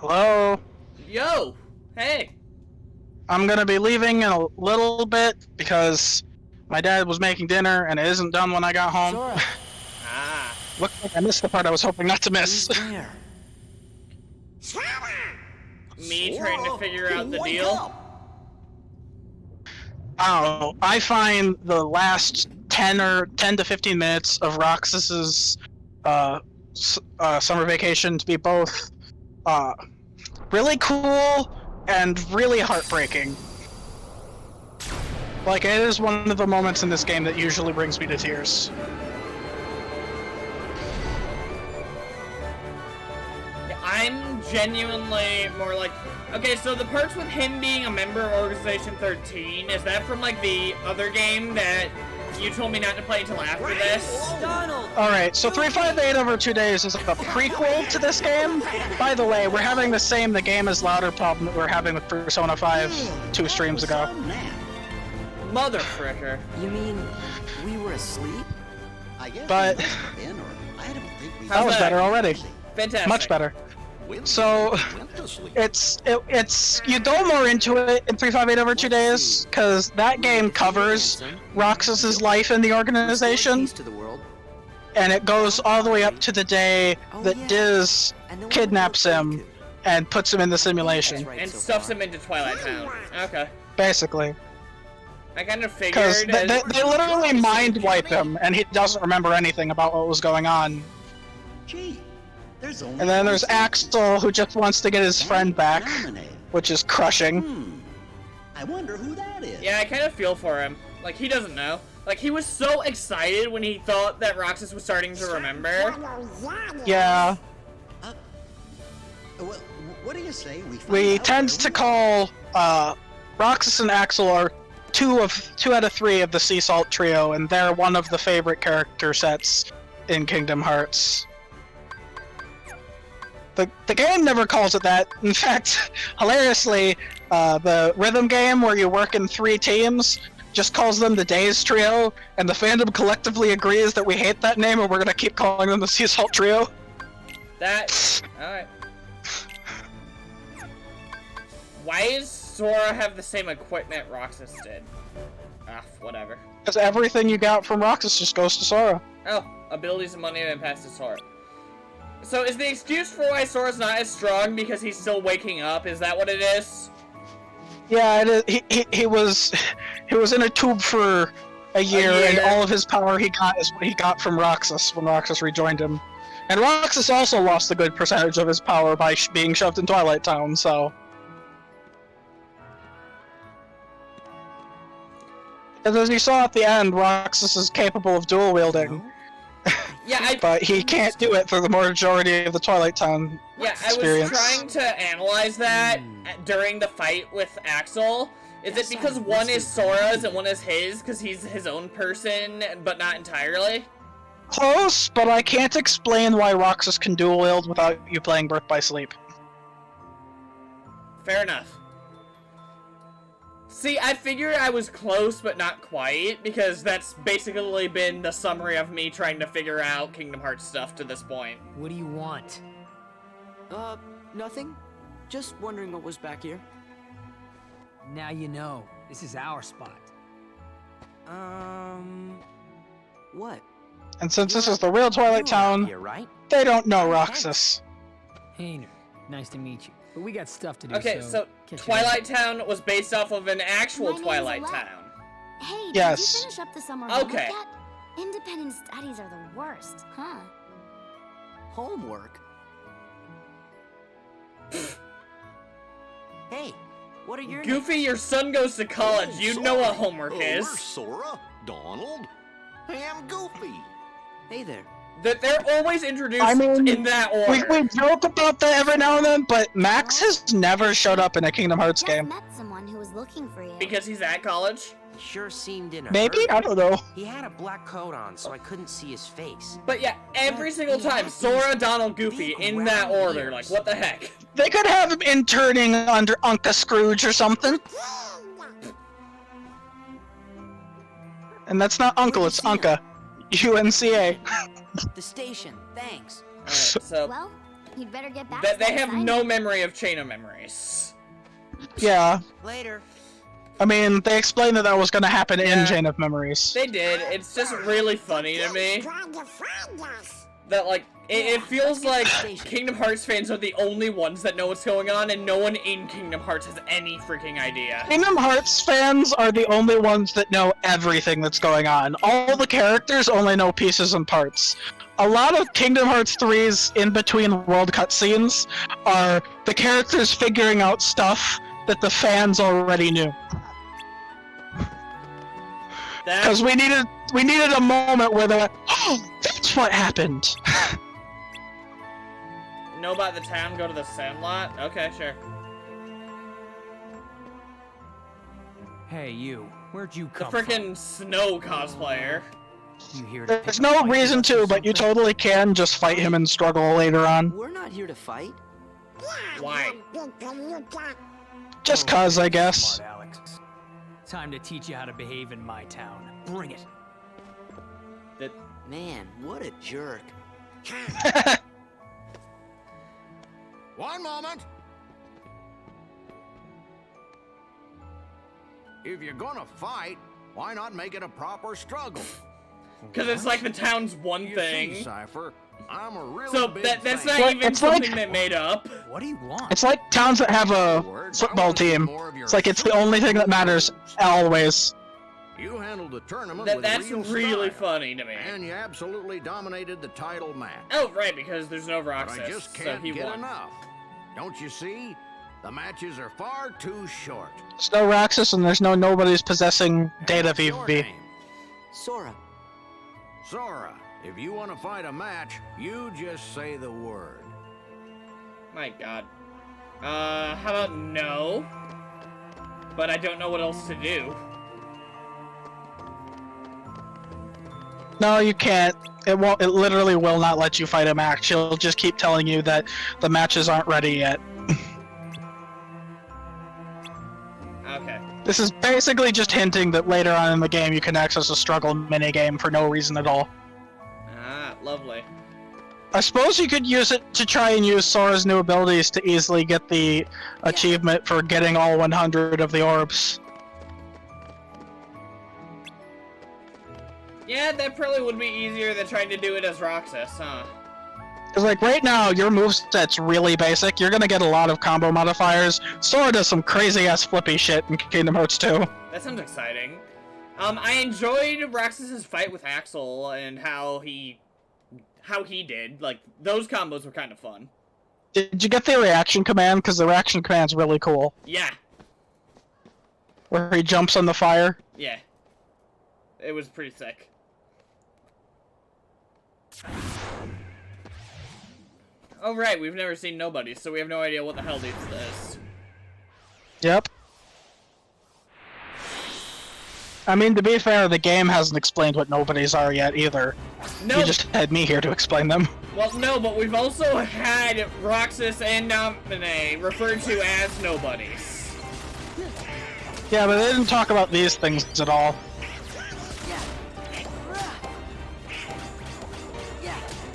Hello? Yo! Hey! I'm gonna be leaving in a little bit because my dad was making dinner and it isn't done when I got home. Sora, Ah. Looks like I missed the part I was hoping not to miss. who's there? Me trying to figure out the deal? I don't know. I find the last 10 to 15 minutes of Roxas's summer vacation to be both really cool and really heartbreaking. Like, it is one of the moments in this game that usually brings me to tears. I'm genuinely more like... Okay, so the perks with him being a member of Organization 13, is that from, like, the other game that you told me not to play until after this? Donald! Alright, so 358 over 2 days is like a prequel to this game. By the way, we're having the game is louder problem that we were having with Persona 5 2 streams ago. Mother fricker. You mean we were asleep? But that was better already. Fantastic. Much better. So it's you go more into it in 358 over 2 days because that game covers Roxas's life in the organization, and it goes all the way up to the day that Diz kidnaps him and puts him in the simulation. And stuffs him into Twilight Town. Okay. Basically. I kind of Because figured... they literally mind wipe him, and he doesn't remember anything about what was going on. And then there's Axel, who just wants to get his friend back, which is crushing. I wonder who that is. Yeah, I kind of feel for him. Like, he doesn't know. Like, he was so excited when he thought that Roxas was starting to remember. Yeah. Well, what do you say We tend to call Roxas and Axel are two out of three of the Sea Salt trio, and they're one of the favorite character sets in Kingdom Hearts. The game never calls it that. In fact, hilariously, the rhythm game where you work in 3 teams just calls them the Days Trio, and the fandom collectively agrees that we hate that name and we're gonna keep calling them the Sea Salt Trio. Alright. Why does Sora have the same equipment Roxas did? Ah, whatever. Because everything you got from Roxas just goes to Sora. Oh, abilities and money and pass to Sora. So is the excuse for why Sora's not as strong because he's still waking up? Is that what it is? Yeah, it is. He was in a tube for a year, and all of his power he got is what he got from Roxas when Roxas rejoined him. And Roxas also lost a good percentage of his power by being shoved in Twilight Town, so... Because as you saw at the end, Roxas is capable of dual wielding. Yeah, but he can't do it for the majority of the Twilight Town experience. I was trying to analyze that during the fight with Axel. Is it because one is Sora's and one is his, because he's his own person, but not entirely? Close, but I can't explain why Roxas can dual wield without you playing Birth by Sleep. Fair enough. See, I figured I was close, but not quite, because that's basically been the summary of me trying to figure out Kingdom Hearts stuff to this point. What do you want? Nothing. Just wondering what was back here. Now you know. This is our spot. What? And since this is the real Twilight Town, here, right? they don't know Roxas. Hey, nice to meet you. But we got stuff to do. Okay, so Twilight Town was based off of an actual Twilight Town. Hey, yes. Did you finish up the summer homework yet? Independent studies are the worst, huh? Homework? Hey, what are your Goofy, your son goes to college. You know what homework is. We're Sora, Donald. Hey, I'm Goofy. Hey there. That they're always introduced in that We order. joke about that every now and then, but Max has never showed up in a Kingdom Hearts game. Met someone who was looking for you. Because he's at college? He sure seemed in a Maybe? hurry. I don't know. He had a black coat on, so I couldn't see his face. But yeah, every single time, Sora, Donald, Goofy, in that order. Like, what the heck? They could have him interning under Unca Scrooge or something. And that's not Uncle, it's Unca. UNCA. The station, thanks. Alright, so... Well, You'd better get back. That to they that have assignment. no memory of Chain of Memories. Yeah. Later. I mean, they explained that was going to happen Yeah. in Chain of Memories. They did. It's just really funny to me that, like, it feels like Kingdom Hearts fans are the only ones that know what's going on, and no one in Kingdom Hearts has any freaking idea. Kingdom Hearts fans are the only ones that know everything that's going on. All the characters only know pieces and parts. A lot of Kingdom Hearts 3's in-between world cutscenes are the characters figuring out stuff that the fans already knew. Because we needed a moment where they're like, oh, that's what happened. Know about the town, go to the Sandlot? Okay, sure. Hey, you. Where'd you The come frickin' Snow cosplayer. from? You here to There's pick no a fight reason with us or to, but you something? totally can just fight him and struggle later on. We're not here to fight. Why? Just cause, I guess. Smart Alex. Time to teach you how to behave in my town. Bring it. Man, what a jerk. One moment. If you're gonna fight, why not make it a proper struggle? Because it's like the town's one You thing. see, Cypher, I'm a really So big that's fan. not Well, even it's like- something they made up. What do you want? It's like towns that have a Words, I football wanna see team. more of your It's like it's the only thing that matters always. You handled the tournament with That's real really style, funny to me. and you absolutely dominated the title match. Oh, right, because there's no But I Roxas, just so can't he get won. enough. Don't you see? The matches are far too short. There's no Roxas and there's no nobody's possessing data What's your VV. name? Sora. Sora, if you want to fight a match, you just say the word. My god. How about no? But I don't know what else to do. No, you can't. It won't. It literally will not let you fight a match. She'll just keep telling you that the matches aren't ready yet. Okay. This is basically just hinting that later on in the game you can access a struggle minigame for no reason at all. Ah, lovely. I suppose you could use it to try and use Sora's new abilities to easily get the achievement for getting all 100 of the orbs. Yeah, that probably would be easier than trying to do it as Roxas, huh? Because, like, right now, your moveset's really basic. You're gonna get a lot of combo modifiers. Sora does some crazy-ass flippy shit in Kingdom Hearts 2. That sounds exciting. I enjoyed Roxas's fight with Axel and how he did. Like, those combos were kind of fun. Did you get the reaction command? Because the reaction command's really cool. Yeah, Where he jumps on the fire. yeah. It was pretty sick. Oh right, we've never seen nobody, so we have no idea what the hell this is. Yep. I mean, to be fair, the game hasn't explained what nobodies are yet either. No, You just had me here to explain them. well, no, but we've also had Roxas and Naminé referred to as nobodies. Yeah, but they didn't talk about these things at all.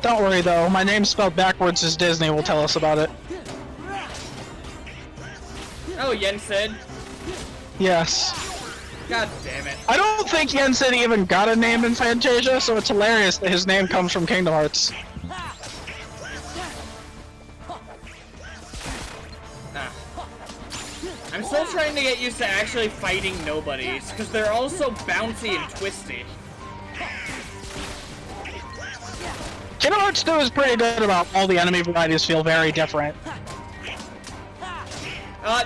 Don't worry though, my name spelled backwards as Disney will tell us about it. Oh, Yensid. Yes. God damn it. I don't think Yensid even got a name in Fantasia, so it's hilarious that his name comes from Kingdom Hearts. Ah. I'm still trying to get used to actually fighting nobodies, because they're all so bouncy and twisty. Kingdom Hearts 2 is pretty good about all the enemy varieties feel very different.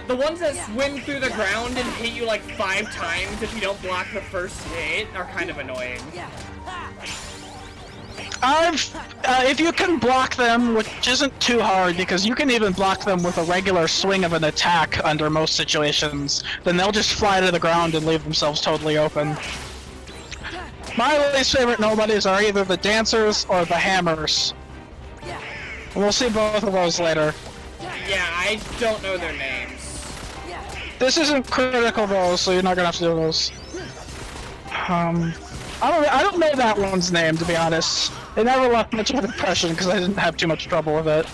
The ones that swim through the ground and hit you like 5 times if you don't block the first hit are kind of annoying. If you can block them, which isn't too hard, because you can even block them with a regular swing of an attack under most situations, then they'll just fly to the ground and leave themselves totally open. My least favorite nobodies are either the dancers or the hammers. And we'll see both of those later. Yeah, I don't know their names. This isn't critical though, so you're not gonna have to do those. I don't know that one's name, to be honest. It never left much of an impression because I didn't have too much trouble with it.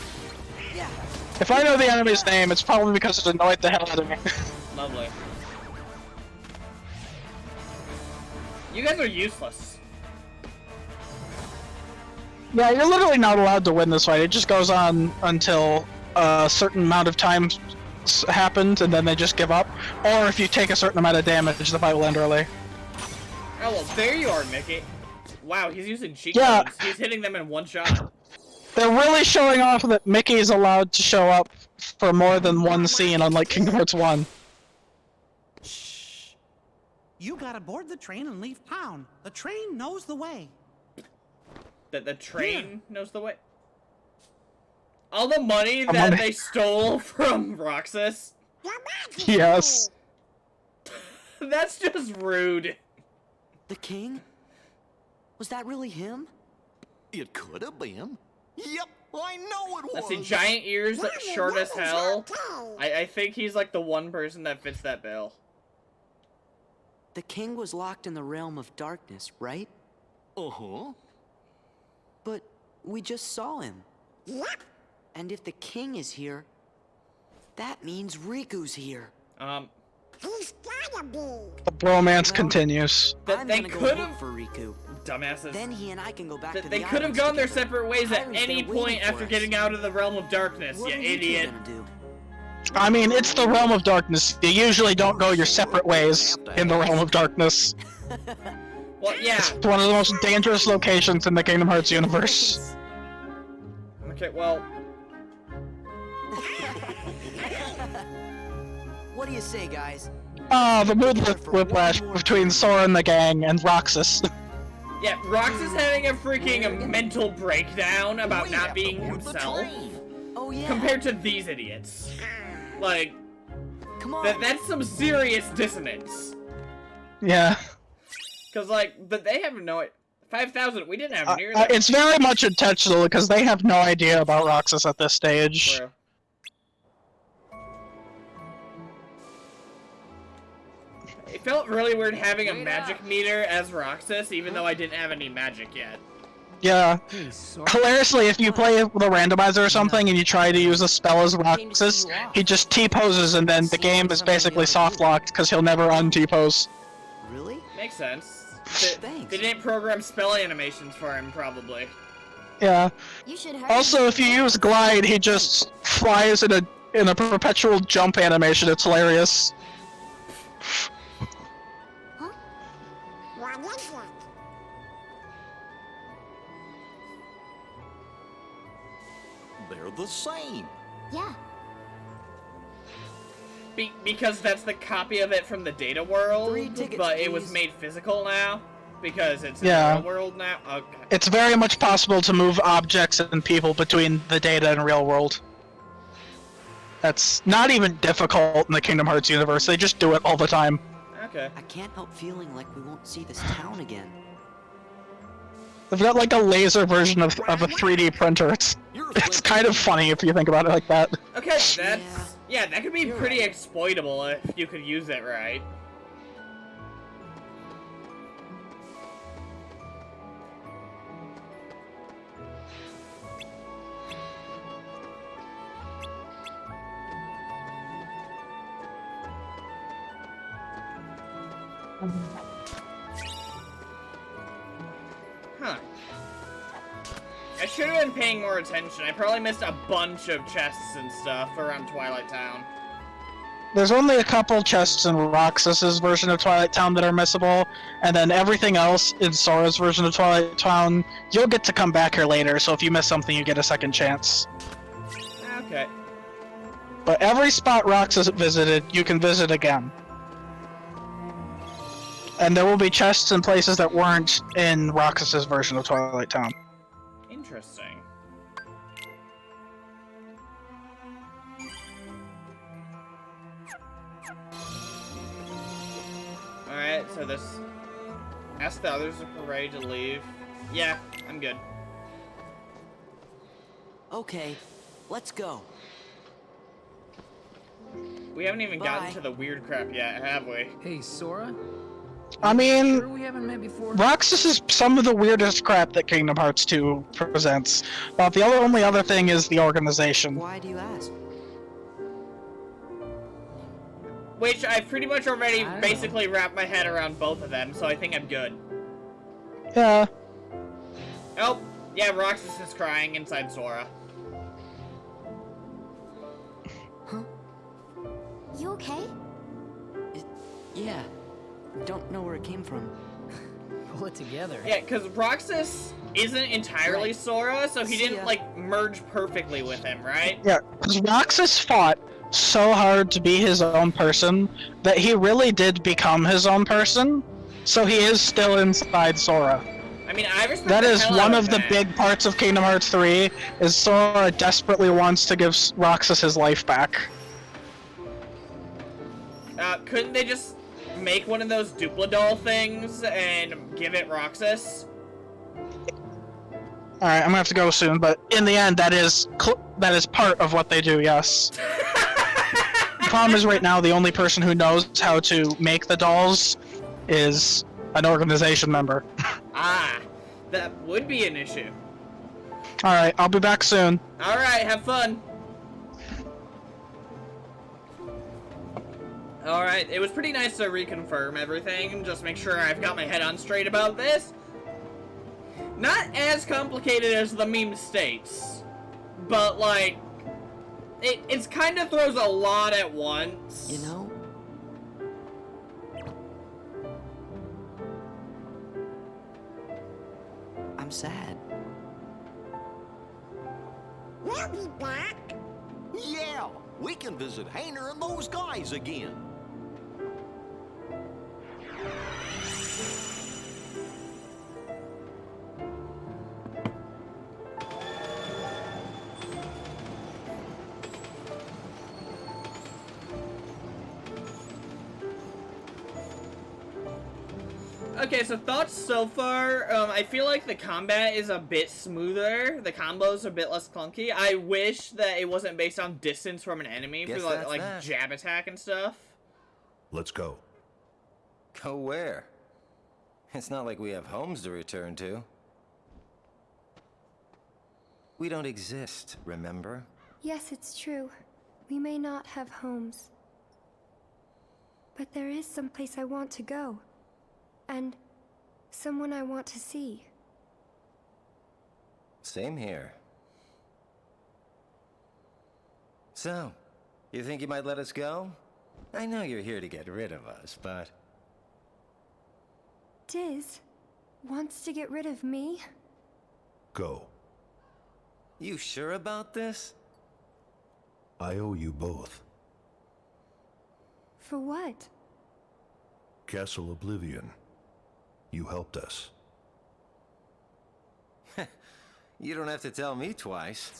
If I know the enemy's name, it's probably because it annoyed the hell out of me. Lovely. You guys are useless. Yeah, you're literally not allowed to win this fight. It just goes on until a certain amount of time happened, and then they just give up. Or if you take a certain amount of damage, the fight will end early. Oh, well, there you are, Mickey. Wow, he's using cheat Yeah. codes. He's hitting them in one shot. They're really showing off that Mickey is allowed to show up for more than one scene, unlike Kingdom Hearts 1. Shh. You gotta board the train and leave town. The train knows the way. That the train knows the way? All the money that they stole from Roxas? Yes. That's just rude. The king? Was that really him? It could have been. Yep, I know it was. Let's see, giant ears, short as hell. I think he's like the one person that fits that bill. The king was locked in the realm of darkness, right? Uh-huh. But we just saw him. And if the king is here, that means Riku's here. He's gotta be. The bromance continues. I'm They gonna go could look have, for Riku. dumbasses. Then he and I can go back to the They could have islands gone their together. separate ways at Kyron's any there waiting point for after us. getting out of the realm of darkness, What you are you two idiot. gonna do? I mean, it's the realm of darkness. You usually don't go your separate ways in the realm of darkness. Well, yeah. It's one of the most dangerous locations in the Kingdom Hearts universe. Okay, well, What do you say, guys? Ah, the mood whiplash between Sora and the gang and Roxas. yeah, Rox is having a freaking mental breakdown about not being himself Oh yeah. compared to these idiots. Like, Come on. that's some serious dissonance. Yeah. Cause like, but they have no 5,000. We didn't have near that. It's very much intentional because they have no idea about Roxas at this stage. True. It felt really weird having a magic meter as Roxas, even though I didn't have any magic yet. Yeah. Hey, Sora. Hilariously, if you play with a randomizer or something and you try to use a spell as Roxas, he just T-poses and then the game is basically soft-locked because he'll never un-T-pose. Really? Makes sense. Thanks. They didn't program spell animations for him, probably. Yeah. You should hurry. Also, if you use Glide, he just flies in a perpetual jump animation. It's hilarious. What is that? They're the same. Yeah. Because that's the copy of it from the data world, 3 tickets, but it was please. made physical now. Because it's in Yeah. the real world now. Okay. It's very much possible to move objects and people between the data and real world. That's not even difficult in the Kingdom Hearts universe. They just do it all the time. Okay. I can't help feeling like we won't see this town again. They've got like a laser version of a 3D printer. It's kind of funny if you think about it like that. Okay, that's... Yeah, that could be You're pretty right. exploitable if you could use it right. Huh. I should have been paying more attention. I probably missed a bunch of chests and stuff around Twilight Town. There's only a couple chests in Roxas's version of Twilight Town that are missable, and then everything else in Sora's version of Twilight Town, you'll get to come back here later, so if you miss something, you get a second chance. Okay. But every spot Roxas visited, you can visit again. And there will be chests in places that weren't in Roxas's version of Twilight Town. Interesting. Alright, so this... Ask the others if we're ready to leave. Yeah, I'm good. Okay, let's go. We haven't even gotten Bye. to the weird crap yet, have we? Hey, Sora. I mean, Sure we haven't met before? Roxas is some of the weirdest crap that Kingdom Hearts 2 presents. But the only other thing is the organization. Why do you ask? Which I've pretty much already I don't basically wrapped my head around both of them, so I think I'm good. Yeah. Oh, yeah, Roxas is crying inside Sora. Huh? You okay? Yeah. Don't know where it came from. Pull it together. Yeah, because Roxas isn't entirely Right. Sora, so he See didn't, ya. like, merge perfectly with him, right? Yeah, because Roxas fought so hard to be his own person that he really did become his own person, so he is still inside Sora. I mean, I respect That the is hell one out of the that. big parts of Kingdom Hearts 3, is Sora desperately wants to give Roxas his life back. Couldn't they just make one of those Duplo-Doll things and give it Roxas? Alright, I'm gonna have to go soon, but in the end, that is part of what they do, yes. The problem is right now, the only person who knows how to make the dolls is an organization member. Ah, that would be an issue. Alright, I'll be back soon. Alright, have fun. Alright, it was pretty nice to reconfirm everything, just make sure I've got my head on straight about this. Not as complicated as the meme states, but like, it's kind of throws a lot at once. You know? I'm sad. We'll be back. Yeah, we can visit Hayner and those guys again. Okay, so thoughts so far, I feel like the combat is a bit smoother, the combos are a bit less clunky. I wish that it wasn't based on distance from an enemy for like jab attack and stuff. Let's go. Go where? It's not like we have homes to return to. We don't exist, remember? Yes, it's true. We may not have homes. But there is someplace I want to go. And someone I want to see. Same here. So, you think you might let us go? I know you're here to get rid of us, but... Diz wants to get rid of me? Go. You sure about this? I owe you both. For what? Castle Oblivion. You helped us. You don't have to tell me twice.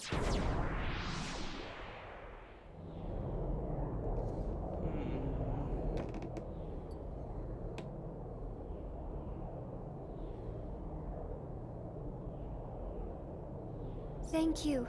Thank you.